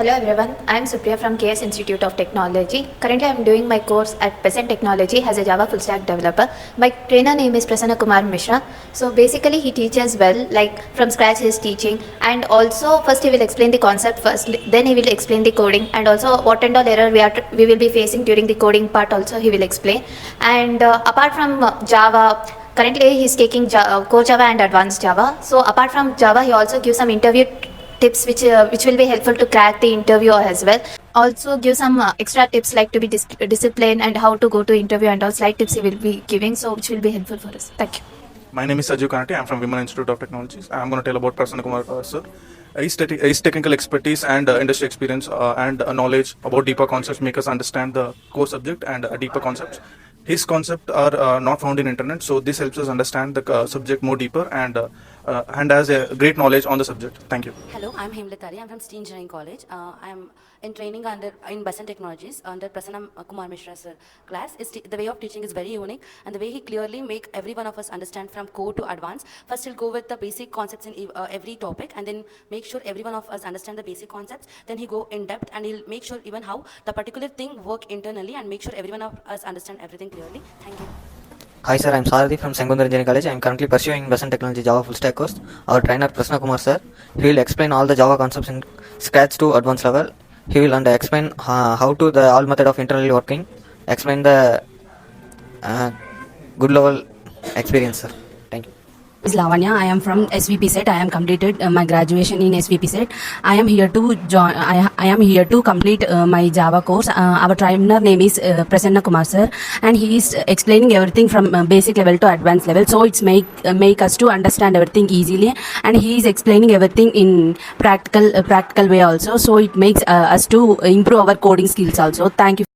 Hello everyone, I am Supriya from KS Institute of Technology. Currently I am doing my course at Peasant Technology as a Java full stack developer. My trainer name is Prasanna Kumar Mishra. So basically he teaches well, like from scratch he is teaching, and also first he will explain the concept first, then he will explain the coding, and also what and all error we will be facing during the coding part also he will explain. And apart from Java, currently he is taking Core Java and Advanced Java. So apart from Java he also gives some interview tips which will be helpful to crack the interview as well. Also give some extra tips like to be disciplined and how to go to interview, and all slight tips he will be giving, so which will be helpful for us. Thank you. My name is Sajid Kanati. I'm from Women Institute of Technologies. I'm going to tell about Prasanna Kumar sir. His technical expertise and industry experience and knowledge about deeper concepts make us understand the core subject and deeper concepts. His concepts are not found in internet, so this helps us understand the subject more deeper and has a great knowledge on the subject. Thank you. Hello, I'm Hemlatari. I'm from STEAM Engineering College. I'm in training in Peasant Technologies under Prasanna Kumar Mishra sir class. The way of teaching is very unique, and the way he clearly make every one of us understand from core to advanced. First, he'll go with the basic concepts in every topic, and then make sure every one of us understand the basic concepts. Then he go in depth, and he'll make sure even how the particular thing work internally, and make sure every one of us understand everything clearly. Thank you. Hi sir, I'm Sarathi from Sengundar Engineering College. I'm currently pursuing Peasant Technology Java full stack course. Our trainer Prasanna Kumar sir, he will explain all the Java concepts in scratch to advanced level. He will explain how to the all method of internally working, explain the good level experience sir. Thank you. Is Lavanya. I am from SVP set. I am completed my graduation in SVP set. I am here to join. I am here to complete my Java course. Our trainer name is Prasanna Kumar sir, and he is explaining everything from basic level to advanced level. So it's make us to understand everything easily, and he is explaining everything in practical way also. So it makes us to improve our coding skills also. Thank you.